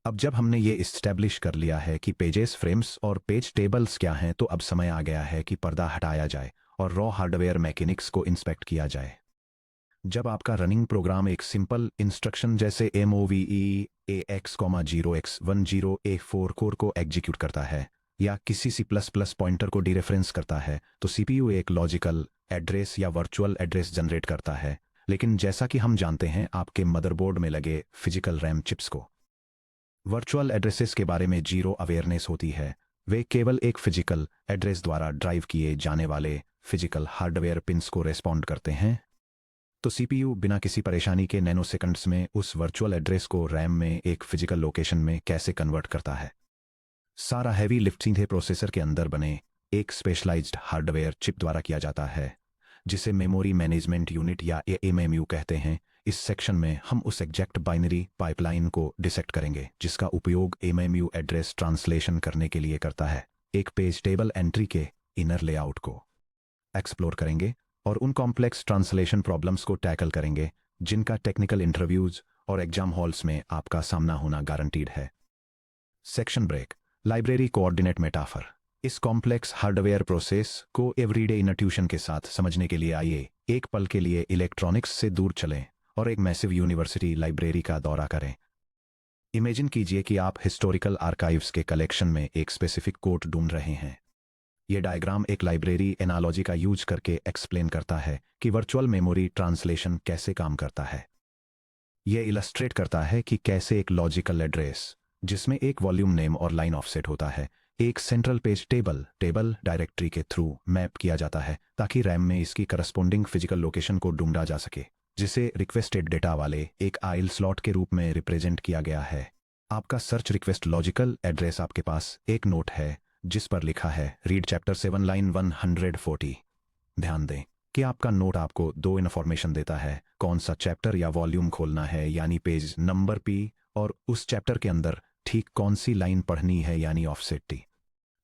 अब जब हमने ये इस्टेब्लिश कर लिया है कि पेजेस, फ्रेम्स और पेज टेबल्स क्या हैं, तो अब समय आ गया है कि पर्दा हटाया जाए और रॉ हार्डवेयर मैकेनिक्स को इंस्पेक्ट किया जाए। जब आपका रनिंग प्रोग्राम एक सिंपल इंस्ट्रक्शन जैसे MOVE AX,0x10A4 कोर को एग्जीक्यूट करता है या किसी C++ पॉइंटर को डीरेफरेंस करता है, तो CPU एक लॉजिकल एड्रेस या वर्चुअल एड्रेस जनरेट करता है। लेकिन जैसा कि हम जानते हैं आपके मदरबोर्ड में लगे फिजिकल रैम चिप्स को वर्चुअल एड्रेसेस के बारे में जीरो अवेयरनेस होती है। वे केवल एक फिजिकल एड्रेस द्वारा ड्राइव किए जाने वाले फिजिकल हार्डवेयर पिंस को रेस्पॉन्ड करते हैं। तो CPU बिना किसी परेशानी के नैनोसेकंड्स में उस वर्चुअल एड्रेस को रैम में एक फिजिकल लोकेशन में कैसे कन्वर्ट करता है। सारा हैवी लिफ्ट सीधे प्रोसेसर के अंदर बने एक स्पेशलाइज्ड हार्डवेयर चिप द्वारा किया जाता है, जिसे मेमोरी मैनेजमेंट यूनिट या MMU कहते हैं। इस सेक्शन में हम उस एग्जैक्ट बाइनरी पाइपलाइन को डिसेक्ट करेंगे जिसका उपयोग MMU एड्रेस ट्रांसलेशन करने के लिए करता है। एक पेज टेबल एंट्री के इनर लेआउट को एक्सप्लोर करेंगे और उन कॉम्प्लेक्स ट्रांसलेशन प्रॉब्लम्स को टैकल करेंगे जिनका टेक्निकल इंटरव्यूज और एग्जाम हॉल्स में आपका सामना होना गारंटीड है। Section break. Library coordinate metaphor. इस कॉम्प्लेक्स हार्डवेयर प्रोसेस को एवरीडे इन ट्यूशन के साथ समझने के लिए आइए एक पल के लिए इलेक्ट्रॉनिक्स से दूर चलें और एक मैसिव यूनिवर्सिटी लाइब्रेरी का दौरा करें। इमेजिन कीजिए कि आप हिस्टोरिकल आर्काइव्स के कलेक्शन में एक स्पेसिफिक कोड ढूंढ रहे हैं। यह डायग्राम एक लाइब्रेरी एनालॉजी का यूज करके एक्सप्लेन करता है कि वर्चुअल मेमोरी ट्रांसलेशन कैसे काम करता है। यह इलस्ट्रेट करता है कि कैसे एक लॉजिकल एड्रेस जिसमें एक वॉल्यूम नेम और लाइन ऑफसेट होता है, एक सेंट्रल पेज टेबल डायरेक्टरी के थ्रू मैप किया जाता है ताकि रैम में इसकी करस्पॉन्डिंग फिजिकल लोकेशन को ढूंढा जा सके, जिसे रिक्वेस्टेड डेटा वाले एक आइल स्लॉट के रूप में रिप्रेजेंट किया गया है। आपका सर्च रिक्वेस्ट लॉजिकल एड्रेस आपके पास एक नोट है जिस पर लिखा है रीड चैप्टर 7 लाइन 140। ध्यान दें कि आपका नोट आपको दो इन्फॉर्मेशन देता है, कौन सा चैप्टर या वॉल्यूम खोलना है यानी पेज नंबर P, और उस चैप्टर के अंदर ठीक कौन सी लाइन पढ़नी है यानी offset T।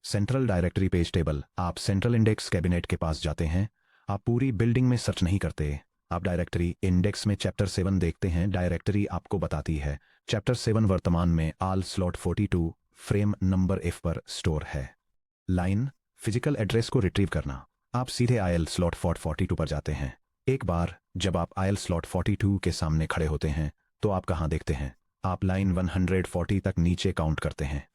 Central directory page table. आप सेंट्रल इंडेक्स कैबिनेट के पास जाते हैं। आप पूरी बिल्डिंग में सर्च नहीं करते, आप डायरेक्टरी इंडेक्स में चैप्टर 7 देखते हैं। डायरेक्टरी आपको बताती है चैप्टर 7 वर्तमान में आल स्लॉट 42 फ्रेम नंबर F पर स्टोर है। लाइन फिजिकल एड्रेस को रिट्रीव करना। आप सीधे आयल स्लॉट 42 पर जाते हैं। एक बार जब आप आयल स्लॉट 42 के सामने खड़े होते हैं तो आप कहां देखते हैं? आप लाइन 140 तक नीचे काउंट करते हैं।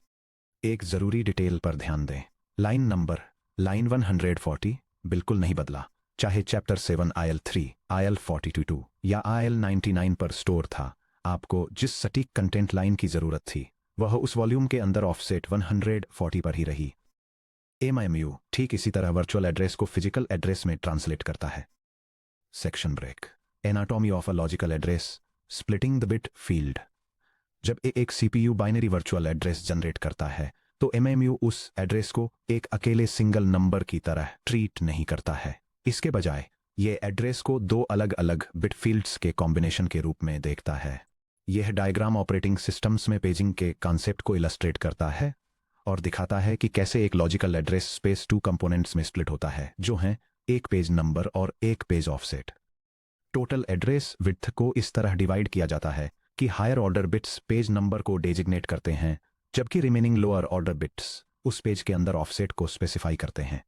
एक जरूरी डिटेल पर ध्यान दें, लाइन नंबर लाइन 140 बिल्कुल नहीं बदला, चाहे चैप्टर 7 आयल 3, आयल 42 या आयल 99 पर स्टोर था। आपको जिस सटीक कंटेंट लाइन की जरूरत थी वह उस वॉल्यूम के अंदर ऑफसेट 140 पर ही रही। MMU ठीक इसी तरह वर्चुअल एड्रेस को फिजिकल एड्रेस में ट्रांसलेट करता है। Section break. Anatomy of a logical address, splitting the bit field. जब एक CPU binary virtual address generate करता है तो MMU उस एड्रेस को एक अकेले सिंगल नंबर की तरह ट्रीट नहीं करता है। इसके बजाय यह एड्रेस को दो अलग अलग बिट फील्ड्स के कॉम्बिनेशन के रूप में देखता है। यह डायग्राम ऑपरेटिंग सिस्टम्स में पेजिंग के कॉन्सेप्ट को इलस्ट्रेट करता है और दिखाता है कि कैसे एक लॉजिकल एड्रेस स्पेस 2 कंपोनेंट्स में स्प्लिट होता है, जो हैं एक पेज नंबर और एक page offset. Total address width को इस तरह डिवाइड किया जाता है कि higher order bits page number को डेजिग्नेट करते हैं, जबकि रिमेनिंग लोअर ऑर्डर बिट्स उस पेज के अंदर ऑफसेट को स्पेसिफाई करते हैं।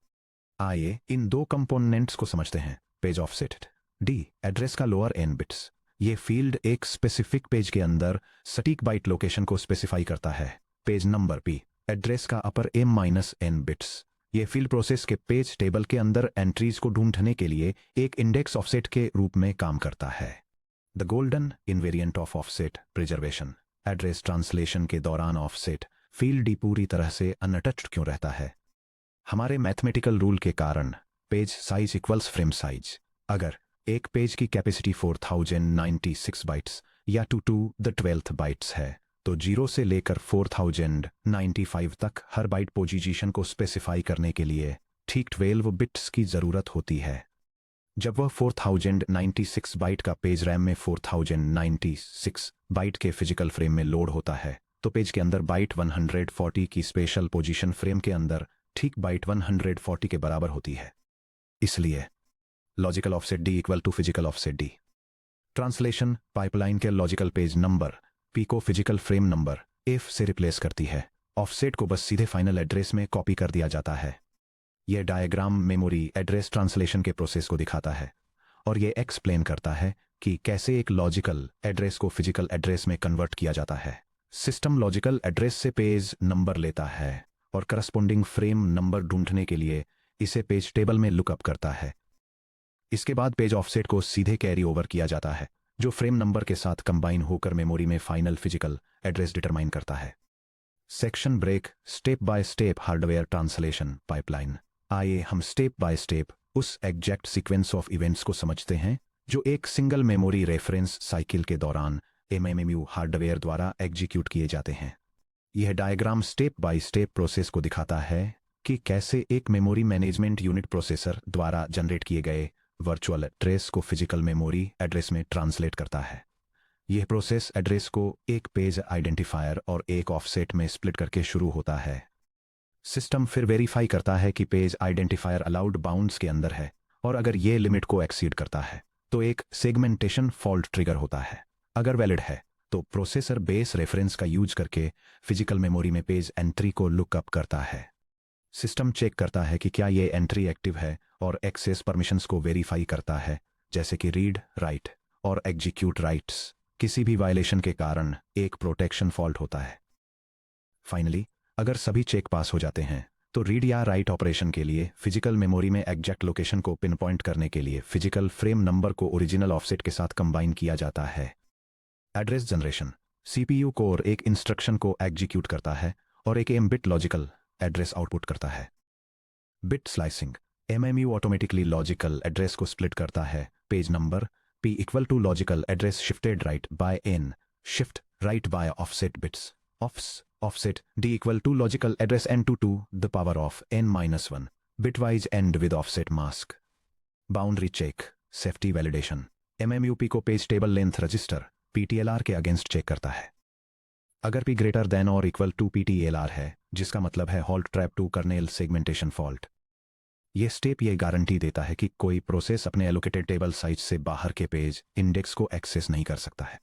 आइए इन दो कंपोनेंट्स को समझते हैं। पेज ऑफसेट D एड्रेस का लोअर n बिट्स। ये फील्ड एक स्पेसिफिक पेज के अंदर सटीक बाइट लोकेशन को स्पेसिफाई करता है। पेज नंबर P एड्रेस का अपर m-n बिट्स। ये फील्ड प्रोसेस के पेज टेबल के अंदर एंट्रीज को ढूंढने के लिए एक इंडेक्स ऑफसेट के रूप में काम करता है। The golden invariant of offset preservation. Address translation के दौरान ऑफसेट फील्ड D पूरी तरह से अनटच्ड क्यों रहता है? हमारे मैथमेटिकल रूल के कारण page size equals frame size. अगर एक पेज की कैपेसिटी 4096 बाइट्स या 2 to the 12th बाइट्स है तो 0 से लेकर 4095 तक हर बाइट पोजीशन को स्पेसिफाई करने के लिए ठीक 12 बिट्स की जरूरत होती है। जब वह 4096 बाइट का पेज रैम में 4096 बाइट के फिजिकल फ्रेम में लोड होता है तो पेज के अंदर बाइट 140 की स्पेशल पोजीशन फ्रेम के अंदर ठीक बाइट 140 के बराबर होती है। इसलिए logical offset D equal to physical offset D। Translation pipeline के लॉजिकल पेज नंबर P को फिजिकल फ्रेम नंबर एफ से रिप्लेस करती है। ऑफसेट को बस सीधे फाइनल एड्रेस में कॉपी कर दिया जाता है। यह डायग्राम मेमोरी एड्रेस ट्रांसलेशन के प्रोसेस को दिखाता है और यह एक्सप्लेन करता है कि कैसे एक लॉजिकल एड्रेस को फिजिकल एड्रेस में कन्वर्ट किया जाता है। सिस्टम लॉजिकल एड्रेस से पेज नंबर लेता है और करस्पॉन्डिंग फ्रेम नंबर ढूंढने के लिए इसे पेज टेबल में लुकअप करता है। इसके बाद पेज ऑफसेट को सीधे कैरी ओवर किया जाता है, जो फ्रेम नंबर के साथ कंबाइन होकर मेमोरी में फाइनल फिजिकल एड्रेस डिटरमाइन करता है। Section break, step by step hardware translation pipeline. आइए हम स्टेप बाय स्टेप उस एग्जैक्ट सीक्वेंस ऑफ इवेंट्स को समझते हैं जो एक सिंगल मेमोरी रेफरेंस साइकिल के दौरान एमएमयू हार्डवेयर द्वारा एग्जीक्यूट किए जाते हैं। यह diagram step by step process को दिखाता है कि कैसे एक मेमोरी मैनेजमेंट यूनिट प्रोसेसर द्वारा जनरेट किए गए वर्चुअल एड्रेस को फिजिकल मेमोरी एड्रेस में ट्रांसलेट करता है। यह प्रोसेस एड्रेस को एक पेज आइडेंटिफायर और एक ऑफसेट में स्प्लिट करके शुरू होता है। सिस्टम फिर वेरीफाई करता है कि पेज आइडेंटिफायर अलाउड बाउंड्स के अंदर है और अगर यह लिमिट को एक्सीड करता है तो एक सेगमेंटेशन फॉल्ट ट्रिगर होता है। अगर वैलिड है तो प्रोसेसर बेस रेफरेंस का यूज करके फिजिकल मेमोरी में पेज एंट्री को लुकअप करता है। सिस्टम चेक करता है कि क्या यह एंट्री एक्टिव है और एक्सेस परमिशंस को वेरीफाई करता है, जैसे कि रीड राइट और एग्जीक्यूट राइट्स। किसी भी वायलेशन के कारण एक प्रोटेक्शन फॉल्ट होता है। फाइनली, अगर सभी चेक पास हो जाते हैं तो रीड या राइट ऑपरेशन के लिए फिजिकल मेमोरी में एग्जैक्ट लोकेशन को पिन पॉइंट करने के लिए फिजिकल फ्रेम नंबर को ओरिजिनल ऑफसेट के साथ कंबाइन किया जाता है। एड्रेस जनरेशन, सीपीयू कोर एक इंस्ट्रक्शन को एग्जीक्यूट करता है और एक m bit logical address output करता है। Bit slicing, MMU automatically logical address को स्प्लिट करता है। Page number P equal to logical address shifted right by n, shift right bye offset bits, offset D equal to logical address n to the power of n-1, bitwise end with offset mask। Boundary check, safety validation, MMUP को page table length register PTLR के against check करता है। अगर P greater than or equal to PTLR है, जिसका मतलब है halt trap to kernel segmentation fault. यह स्टेप ये गारंटी देता है कि कोई प्रोसेस अपने एलोकेटेड टेबल साइज से बाहर के पेज इंडेक्स को एक्सेस नहीं कर सकता है।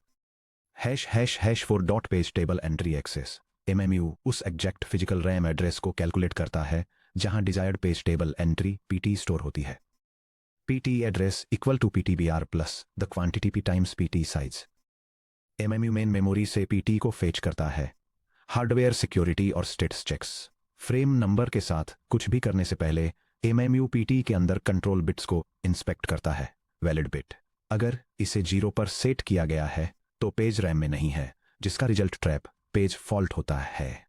### Four dot page table entry access, MMU उस एग्जैक्ट फिजिकल रैम एड्रेस को कैलकुलेट करता है जहां desired page table entry PT store होती है। PT address equal to PTBR plus the quantity P times PT size. MMU main memory से PT को fetch करता है। हार्डवेयर सिक्योरिटी और स्टेटस चेक्स, फ्रेम नंबर के साथ कुछ भी करने से पहले एमएमयू PT के अंदर कंट्रोल बिट्स को इंस्पेक्ट करता है। वैलिड बिट, अगर इसे 0 पर सेट किया गया है तो पेज रैम में नहीं है, जिसका रिजल्ट ट्रैप पेज फॉल्ट होता है।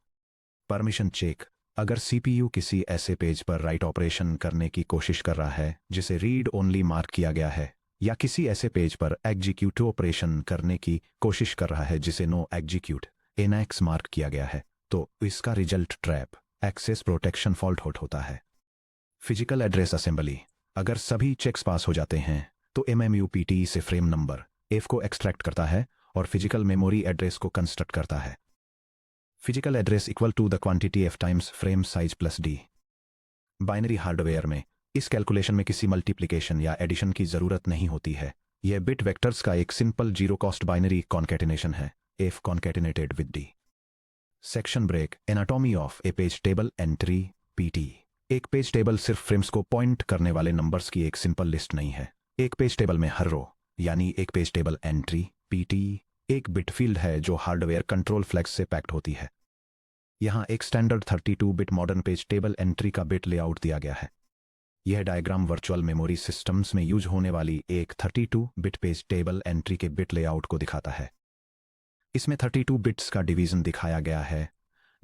परमिशन चेक, अगर सीपीयू किसी ऐसे पेज पर राइट ऑपरेशन करने की कोशिश कर रहा है जिसे रीड ओनली मार्क किया गया है, या किसी ऐसे पेज पर एग्जीक्यूट ऑपरेशन करने की कोशिश कर रहा है जिसे नो एग्जीक्यूट NX मार्क किया गया है, तो इसका result trap access protection fault होता है। फिजिकल एड्रेस असेंबली, अगर सभी चेक्स पास हो जाते हैं तो एमएमयू PT से फ्रेम नंबर F को एक्सट्रैक्ट करता है और फिजिकल मेमोरी एड्रेस को कंस्ट्रक्ट करता है। Physical address equal to the quantity F times frame size plus D। Binary hardware में इस कैलकुलेशन में किसी मल्टीप्लिकेशन या एडिशन की जरूरत नहीं होती है। यह बिट वेक्टर्स का एक simple zero cost binary concatenation है, F concatenated with D। Section break, anatomy of a page table entry PT। एक पेज टेबल सिर्फ फ्रेम्स को पॉइंट करने वाले नंबर्स की एक सिंपल लिस्ट नहीं है। एक पेज टेबल में हर रो, यानी एक पेज टेबल एंट्री PT, एक बिट फील्ड है जो हार्डवेयर कंट्रोल फ्लैग्स से पैक्ड होती है। यहां एक standard 32 bit modern page table entry का बिट लेआउट दिया गया है। यह डायग्राम वर्चुअल मेमोरी सिस्टम्स में यूज होने वाली एक 32 बिट पेज टेबल एंट्री के बिट लेआउट को दिखाता है। इसमें 32 बिट्स का डिवीजन दिखाया गया है,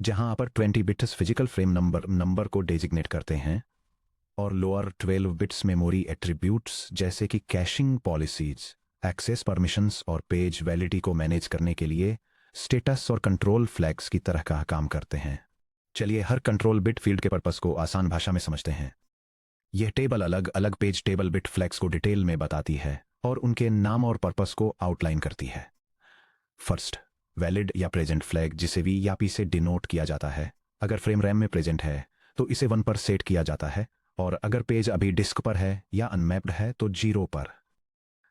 जहां अपर 20 बिट्स फिजिकल फ्रेम नंबर को डेजिग्नेट करते हैं और लोअर 12 बिट्स मेमोरी एट्रीब्यूट्स जैसे कि कैशिंग पॉलिसीज, एक्सेस परमिशंस और पेज वैलिडिटी को मैनेज करने के लिए स्टेटस और कंट्रोल फ्लैग्स की तरह का काम करते हैं। चलिए हर कंट्रोल बिट फील्ड के पर्पस को आसान भाषा में समझते हैं। यह टेबल अलग अलग पेज टेबल बिट फ्लैग्स को डिटेल में बताती है और उनके नाम और पर्पस को आउटलाइन करती है। फर्स्ट, वैलिड या प्रेजेंट फ्लैग, जिसे V या P से डिनोट किया जाता है। अगर फ्रेम रैम में प्रेजेंट है तो इसे 1 पर सेट किया जाता है और अगर पेज अभी डिस्क पर है या अनमैप्ड है तो 0 पर।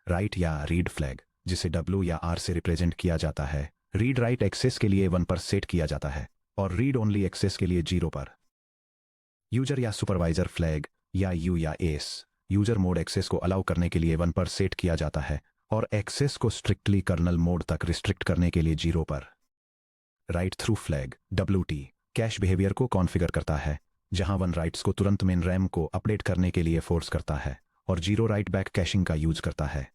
राइट या रीड फ्लैग, जिसे W या R से रिप्रेजेंट किया जाता है। रीड राइट एक्सेस के लिए 1 पर सेट किया जाता है और रीड ओनली एक्सेस के लिए 0 पर। यूजर या सुपरवाइजर फ्लैग या यू या एस यूजर मोड एक्सेस को अलाउ करने के लिए 1 पर सेट किया जाता है और एक्सेस को स्ट्रिक्टली कर्नल मोड तक रिस्ट्रिक्ट करने के लिए 0 पर। Right through flag WT cash behaviour को कॉन्फ़िगर करता है, जहां 1 राइट्स को तुरंत मेन रैम को अपडेट करने के लिए फोर्स करता है और 0 राइट बैक कैशिंग का यूज करता है।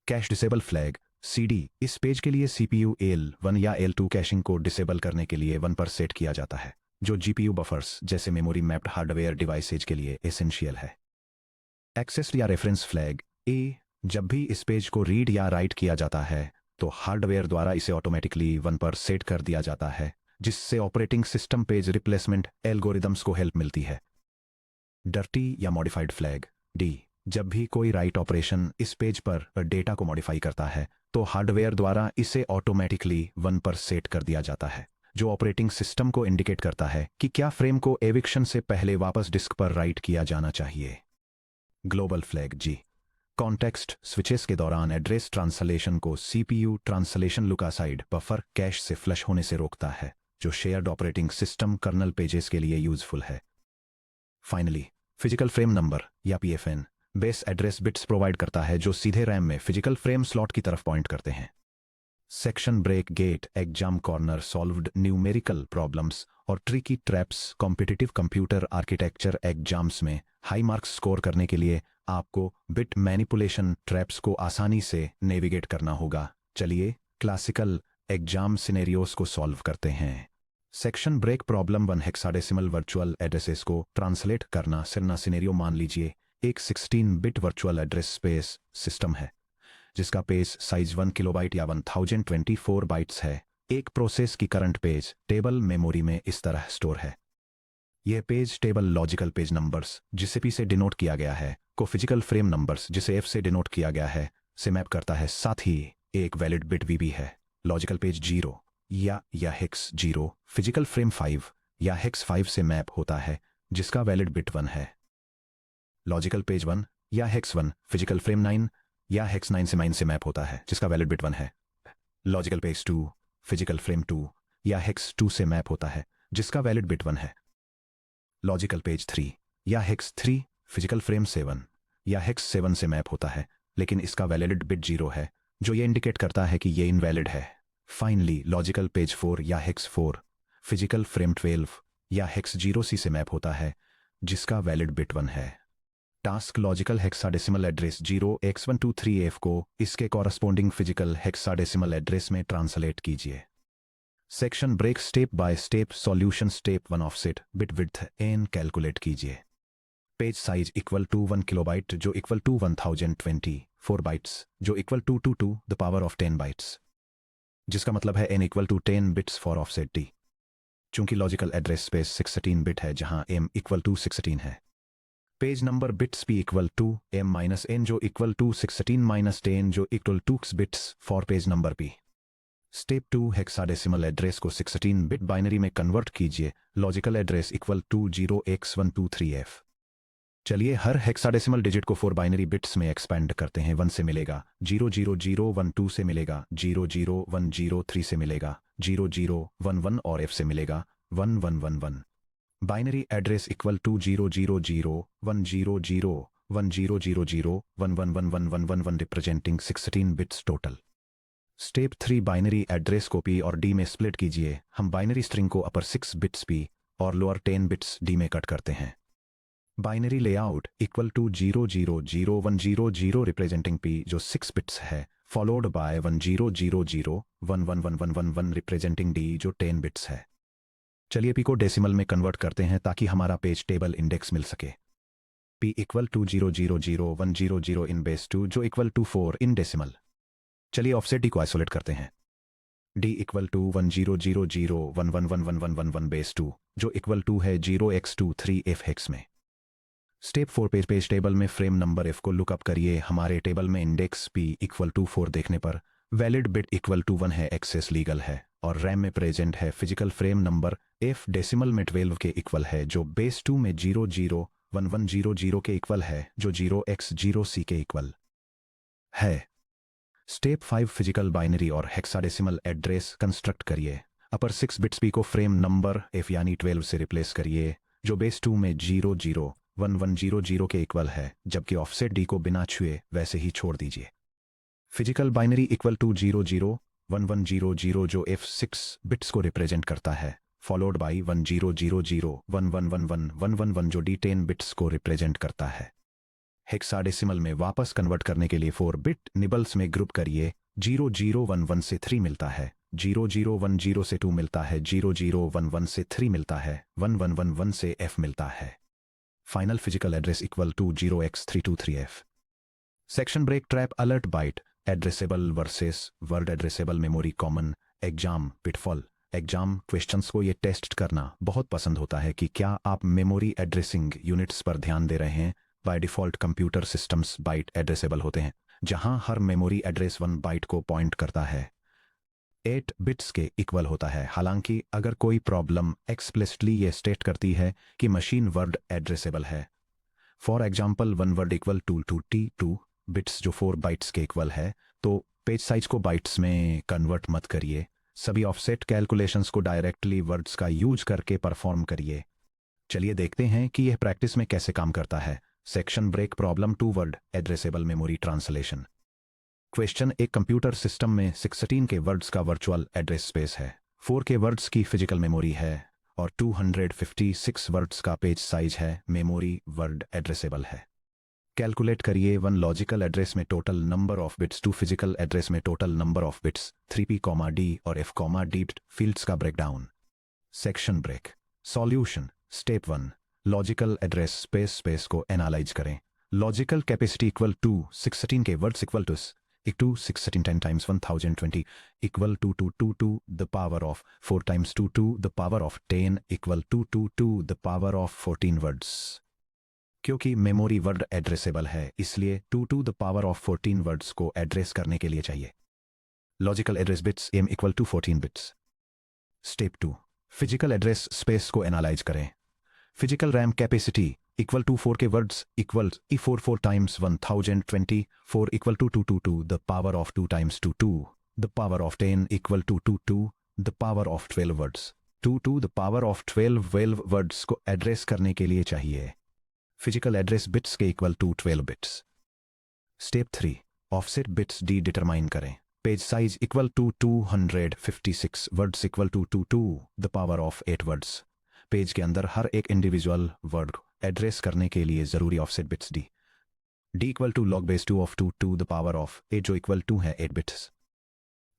कैश डिसेबल फ्लैग CD इस पेज के लिए CPU L1 या L2 कैशिंग को डिसेबल करने के लिए 1 पर सेट किया जाता है, जो GPU बफर्स जैसे मेमोरी मैप्ड हार्डवेयर डिवाइसेज के लिए एसेंशियल है। एक्सेस या रेफरेंस फ्लैग A जब भी इस पेज को रीड या राइट किया जाता है तो हार्डवेयर द्वारा इसे ऑटोमेटिकली 1 पर सेट कर दिया जाता है, जिससे operating system page replacement algorithms को हेल्प मिलती है। डर्टी या मॉडिफाइड फ्लैग D जब भी कोई राइट ऑपरेशन इस पेज पर डेटा को मॉडिफाई करता है तो हार्डवेयर द्वारा इसे ऑटोमेटिकली 1 पर सेट कर दिया जाता है, जो ऑपरेटिंग सिस्टम को इंडिकेट करता है कि क्या फ्रेम को एविक्शन से पहले वापस डिस्क पर राइट किया जाना चाहिए। Global flag G context switches के दौरान एड्रेस ट्रांसलेशन को CPU ट्रांसलेशन लुकासाइड बफर कैश से फ्लश होने से रोकता है, जो shared operating system kernel pages के लिए यूजफुल है। फाइनली फिजिकल फ्रेम नंबर या PFN base address bits provide करता है, जो सीधे रैम में फिजिकल फ्रेम स्लॉट की तरफ पॉइंट करते हैं। Section break GATE exam corner solved numerical problems और tricky traps competitive computer architecture exams में हाई मार्क्स स्कोर करने के लिए आपको बिट मैनिपुलेशन ट्रैप्स को आसानी से नेविगेट करना होगा। चलिए क्लासिकल एग्जाम सिनेरियोस को सॉल्व करते हैं। Section break problem 1 hexadecimal virtual addresses को ट्रांसलेट करना। सिरना सिनेरियो मान लीजिए एक 16 bit virtual address space system है, जिसका पेज साइज 1 किलोबाइट या 1024 बाइट्स है। एक प्रोसेस की करंट पेज टेबल मेमोरी में इस तरह स्टोर है। यह page table logical page numbers, जिसे P से डिनोट किया गया है, को फिजिकल फ्रेम नंबर्स, जिसे F से डिनोट किया गया है, से मैप करता है। साथ ही एक वैलिड बिट VB है। लॉजिकल पेज 0 या हेक्स 0 फिजिकल फ्रेम 5 या हेक्स 5 से मैप होता है, जिसका वैलिड बिट 1 है। लॉजिकल पेज 1 या हेक्स 1 फिजिकल फ्रेम 9 या हेक्स 9 से मैप होता है, जिसका वैलिड बिट 1 है। लॉजिकल पेज 2 फिजिकल फ्रेम 2 या हेक्स 2 से मैप होता है, जिसका वैलिड बिट 1 है। लॉजिकल पेज 3 या हेक्स 3 फिजिकल फ्रेम 7 या हेक्स 7 से मैप होता है, लेकिन इसका वैलिड बिट 0 है, जो ये इंडिकेट करता है कि ये इनवैलिड है। फाइनली लॉजिकल पेज 4 या हेक्स 4 फिजिकल फ्रेम 12 या हेक्स 0C से मैप होता है, जिसका वैलिड बिट 1 है। Task logical hexadecimal address 0x123F को इसके कॉरस्पॉन्डिंग फिजिकल हेक्साडेसिमल एड्रेस में ट्रांसलेट कीजिए। Section break step by step solution step 1 offset bit width n calculate कीजिए। Page size equal to 1 kilobyte जो इक्वल टू 1024 बाइट्स जो equal to the power of 10 bytes, जिसका मतलब है n equal to 10 bits for offset D। चूंकि logical address space 16 bit है, जहां m equal to 16 है। Page number bits P equal to m-n जो इक्वल टू 16-10 जो equal to bits for page number P। Step 2 hexadecimal address को 16 bit binary में convert कीजिए। Logical address equal to 0x123F। चलिए हर hexadecimal digit को 4 binary bits में expand करते हैं। 1 से मिलेगा 00012 2 से मिलेगा 00103 से मिलेगा 0011 और F से मिलेगा 1111। Binary address equal to 000100100111111 representing 16 bits total. Step 3 binary address को P और D में स्प्लिट कीजिए। हम बाइनरी स्ट्रिंग को अपर 6 बिट्स P और लोअर 10 बिट्स D में कट करते हैं। Binary layout equal to 0001000 representing P जो 6 बिट्स है, फॉलोड बाय 1000111111 रिप्रेजेंटिंग D जो 10 बिट्स है। चलिए P को डेसिमल में कन्वर्ट करते हैं ताकि हमारा पेज टेबल इंडेक्स मिल सके। P equal to 0000100 in base 2 जो इक्वल टू 4 इन डेसिमल। चलिए ऑफसेट D को आइसोलेट करते हैं। D इक्वल टू 1000111111 बेस 2 जो इक्वल टू है 0x23F हेक्स में। स्टेप 4 पेज टेबल में फ्रेम नंबर F को लुकअप करिए। हमारे टेबल में इंडेक्स P इक्वल टू 4 देखने पर वैलिड बिट इक्वल टू 1 है, एक्सेस लीगल है और रैम में प्रेजेंट है। Physical frame number F decimal में 12 के इक्वल है, जो बेस 2 में 001100 के इक्वल है, जो 0x0C के इक्वल है। स्टेप 5 फिजिकल बाइनरी और हेक्साडेसिमल एड्रेस कंस्ट्रक्ट करिए। अपर 6 बिट्स पी को फ्रेम नंबर एफ यानी 12 से रिप्लेस करिए, जो बेस 2 में 001100 के इक्वल है, जबकि ऑफसेट डी को बिना छुए वैसे ही छोड़ दीजिए। फिजिकल बाइनरी इक्वल टू 001100 जो F6 बिट्स को रिप्रेजेंट करता है, फॉलोड बाई 1000111111 जो D10 बिट्स को रिप्रेजेंट करता है। हेक्साडेसिमल में वापस कन्वर्ट करने के लिए 4 बिट निबल्स में ग्रुप करिए। 0011 से 3 मिलता है, 0010 से 2 मिलता है, 0011 से 3 मिलता है, 1111 से F मिलता है। Final physical address equal to 0x323F। Section break trap alert byte addressable versus word addressable memory common exam pitfall. Exam questions को ये टेस्ट करना बहुत पसंद होता है कि क्या आप मेमोरी एड्रेसिंग यूनिट्स पर ध्यान दे रहे हैं। By default computer systems byte addressable होते हैं, जहां हर मेमोरी एड्रेस 1 बाइट को पॉइंट करता है, 8 बिट्स के इक्वल होता है। हालांकि अगर कोई प्रॉब्लम एक्सप्लिसिटली ये स्टेट करती है कि मशीन वर्ड एड्रेसेबल है, for example 1 word equal to T2 bits जो 4 बाइट्स के इक्वल है, तो पेज साइज को बाइट्स में कन्वर्ट मत करिए। सभी ऑफसेट कैलकुलेशंस को डायरेक्टली वर्ड्स का यूज करके परफॉर्म करिए। चलिए देखते हैं कि यह प्रैक्टिस में कैसे काम करता है। Section break problem 2 word addressable memory translation. Question: एक कंप्यूटर सिस्टम में 16 के वर्ड्स का वर्चुअल एड्रेस स्पेस है, 4 के वर्ड्स की फिजिकल मेमोरी है और 256 वर्ड्स का पेज साइज है। मेमोरी वर्ड एड्रेसेबल है। कैलकुलेट करिए 1 लॉजिकल एड्रेस में total number of bits, 2 physical address में total number of bits, 3p, d और f, d फील्ड्स का breakdown. Section break solution. Step 1 logical address space को analyse करें। Logical capacity equal to 16 K words equal to 16 10 times 1020 equal to 2 the power of 4 times 2 the power of 10 equal to 2 the power of 14 words. क्योंकि memory word addressable है, इसलिए 2 the power of 14 words को address करने के लिए चाहिए। Logical address bits m equal to 14 bits. Step 2 physical address space को analyse करें। Physical RAM capacity equal to 4 K words equal E4 times 1020 4 equal to 2 the power of 2 times 2 the power of 10 equal to 2 the power of 12 words. 2 the power of 12 words को address करने के लिए चाहिए physical address bits के equal to 12 bits. Step 3 offset bits D determine करें। Page size equal to 256 words equal to 2 the power of 8 words. Page के अंदर हर एक इंडिविजुअल वर्ड एड्रेस करने के लिए जरूरी offset bits d equal to log base 2 of 2 the power of 8 जो equal to है 8 bits.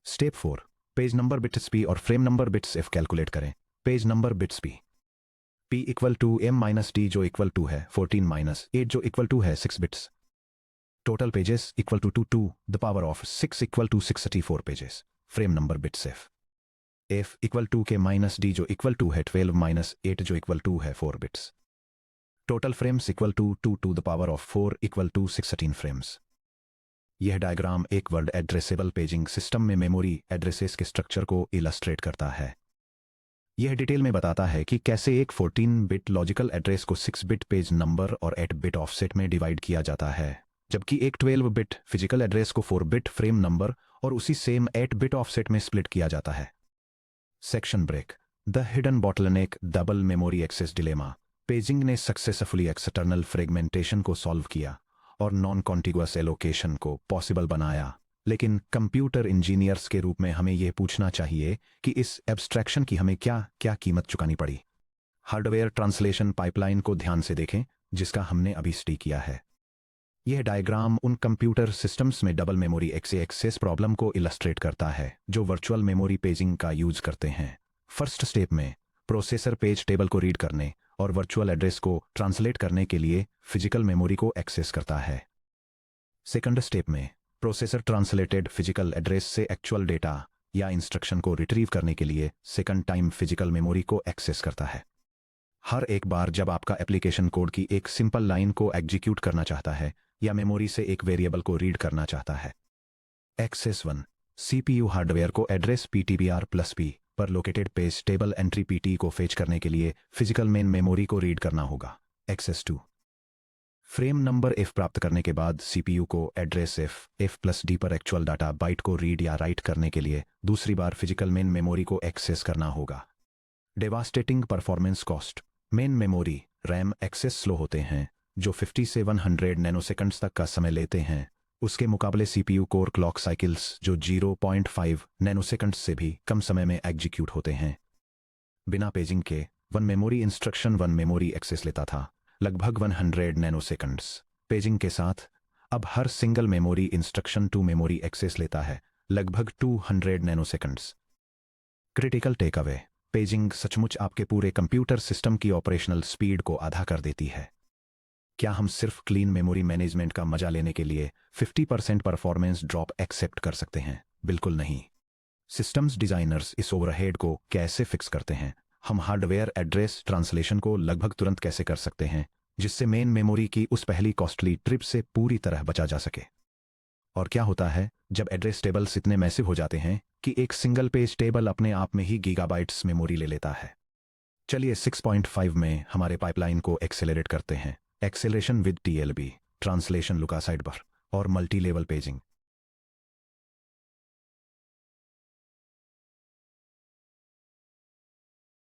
Step 4 page number bits p और frame number bits f calculate करें। Page number bits p equal to m minus D जो equal to है 14 minus 8 जो equal to है 6 bits. Total pages equal to 2 the power of 6 equal to 64 pages. Frame number bits F equal to K minus D जो equal to है 12 minus 8 जो equal to है 4 bits. Total frames equal to 2 the power of 4 equal to 16 frames. यह diagram एक word addressable paging system में memory addresses के structure को illustrate करता है। यह डिटेल में बताता है कि कैसे एक 14 बिट लॉजिकल एड्रेस को 6 बिट पेज नंबर और 8 बिट ऑफसेट में डिवाइड किया जाता है, जबकि एक 12 बिट फिजिकल एड्रेस को 4 बिट फ्रेम नंबर और उसी सेम 8 बिट ऑफसेट में स्प्लिट किया जाता है। Section break the hidden bottleneck double memory access dilemma. Paging ने सक्सेसफुली एक्सटर्नल फ्रेगमेंटेशन को सॉल्व किया और नॉन कॉन्टिगुअस एलोकेशन को पॉसिबल बनाया, लेकिन कंप्यूटर इंजीनियर्स के रूप में हमें यह पूछना चाहिए कि इस एब्स्ट्रैक्शन की हमें क्या कीमत चुकानी पड़ी। हार्डवेयर ट्रांसलेशन पाइपलाइन को ध्यान से देखें जिसका हमने अभी स्टडी किया है। यह डायग्राम उन कंप्यूटर सिस्टम्स में डबल मेमोरी एक्सेस प्रॉब्लम को इलस्ट्रेट करता है जो वर्चुअल मेमोरी पेजिंग का यूज करते हैं। फर्स्ट स्टेप में प्रोसेसर पेज टेबल को रीड करने और वर्चुअल एड्रेस को ट्रांसलेट करने के लिए फिजिकल मेमोरी को एक्सेस करता है। सेकंड स्टेप में प्रोसेसर ट्रांसलेटेड फिजिकल एड्रेस से एक्चुअल डेटा या इंस्ट्रक्शन को रिट्रीव करने के लिए सेकंड टाइम फिजिकल मेमोरी को एक्सेस करता है। हर एक बार जब आपका एप्लीकेशन कोड की एक सिंपल लाइन को एग्जीक्यूट करना चाहता है या मेमोरी से एक वेरिएबल को रीड करना चाहता है। एक्सेस 1 CPU हार्डवेयर को एड्रेस PTBR+P पर located page table entry PT को फेच करने के लिए फिजिकल मेन मेमोरी को रीड करना होगा। एक्सेस 2 फ्रेम नंबर f प्राप्त करने के बाद CPU को एड्रेस f प्लस d पर एक्चुअल डाटा बाइट को रीड या राइट करने के लिए दूसरी बार फिजिकल मेन मेमोरी को एक्सेस करना होगा। Devastating performance cost. Main memory RAM access slow होते हैं जो 50 से 100 नैनोसेकंड्स तक का समय लेते हैं, उसके मुकाबले CPU कोर क्लॉक साइकिल्स जो 0.5 नैनोसेकंड्स से भी कम समय में एग्जीक्यूट होते हैं। बिना पेजिंग के one memory instruction one memory access लेता था लगभग 100 नैनोसेकंड्स। पेजिंग के साथ अब हर single memory instruction two memory access लेता है लगभग 200 नैनोसेकंड्स। Critical take away. पेजिंग सचमुच आपके पूरे कंप्यूटर सिस्टम की ऑपरेशनल स्पीड को आधा कर देती है। क्या हम सिर्फ क्लीन मेमोरी मैनेजमेंट का मजा लेने के लिए 50% परफॉर्मेंस ड्रॉप एक्सेप्ट कर सकते हैं? बिल्कुल नहीं। सिस्टम्स डिजाइनर्स इस ओवरहेड को कैसे फिक्स करते हैं? हम हार्डवेयर एड्रेस ट्रांसलेशन को लगभग तुरंत कैसे कर सकते हैं जिससे मेन मेमोरी की उस पहली कॉस्टली ट्रिप से पूरी तरह बचा जा सके? और क्या होता है जब एड्रेस टेबल्स इतने मैसिव हो जाते हैं कि एक सिंगल पेज टेबल अपने आप में ही गीगाबाइट्स मेमोरी ले लेता है? चलिए 6.5 में हमारे पाइपलाइन को एक्सेलरेट करते हैं। Acceleration with TLB, translation lookaside buffer और मल्टी लेवल पेजिंग।